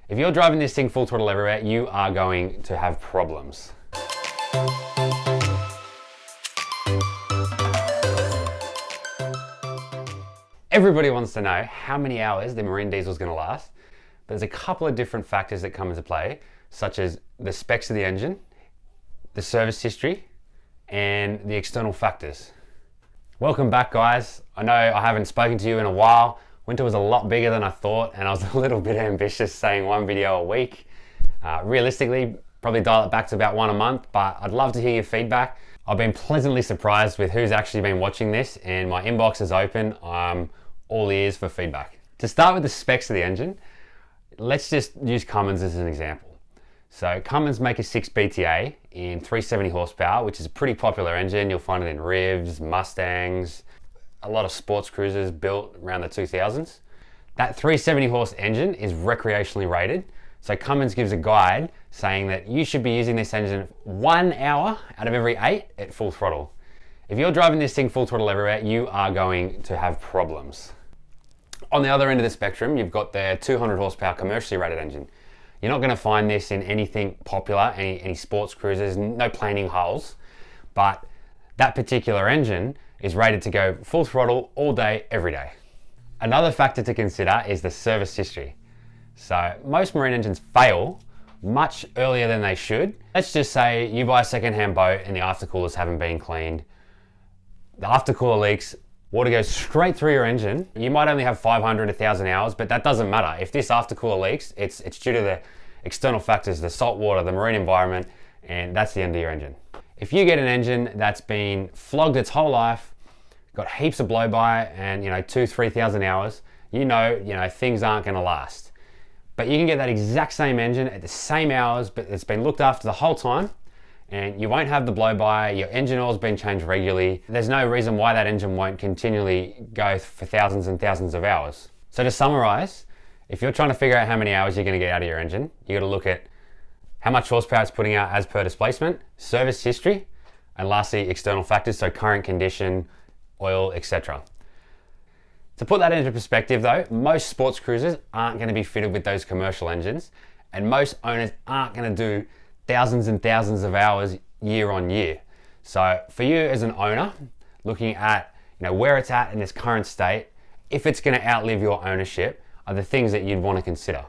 If you're driving this thing full throttle everywhere, you are going to have problems. Everybody wants to know how many hours the Marine Diesel is going to last. There's a couple of different factors that come into play, such as the specs of the engine, the service history, and the external factors. Welcome back, guys. I know I haven't spoken to you in a while. Winter was a lot bigger than I thought, and I was a little bit ambitious saying one video a week. Realistically, probably dial it back to about one a month, but I'd love to hear your feedback. I've been pleasantly surprised with who's actually been watching this, and my inbox is open. I'm all ears for feedback. To start with the specs of the engine, let's just use Cummins as an example. So Cummins make a 6 BTA in 370 horsepower, which is a pretty popular engine. You'll find it in Rivs, Mustangs, a lot of sports cruisers built around the 2000s. That 370 horse engine is recreationally rated. So Cummins gives a guide saying that you should be using this engine 1 hour out of every 8 at full throttle. If you're driving this thing full throttle everywhere, you are going to have problems. On the other end of the spectrum, you've got their 200 horsepower commercially rated engine. You're not going to find this in anything popular, any sports cruisers, no planing hulls, but that particular engine is rated to go full throttle all day, every day. Another factor to consider is the service history. So most marine engines fail much earlier than they should. Let's just say you buy a second-hand boat and the aftercoolers haven't been cleaned. The aftercooler leaks, water goes straight through your engine. You might only have 500, 1,000 hours, but that doesn't matter. If this aftercooler leaks, it's due to the external factors, the salt water, the marine environment, and that's the end of your engine. If you get an engine that's been flogged its whole life, got heaps of blow-by and 2,000, 3,000 hours, you know things aren't going to last. But you can get that exact same engine at the same hours, but it's been looked after the whole time, and you won't have the blow-by. Your engine oil's been changed regularly. There's no reason why that engine won't continually go for thousands and thousands of hours. So to summarize, if you're trying to figure out how many hours you're going to get out of your engine, you got to look at how much horsepower it's putting out as per displacement, service history, and lastly, external factors, so current condition, oil, etc. To put that into perspective though, most sports cruisers aren't going to be fitted with those commercial engines, and most owners aren't going to do thousands and thousands of hours year on year. So for you as an owner, looking at where it's at in its current state, if it's going to outlive your ownership, are the things that you'd want to consider.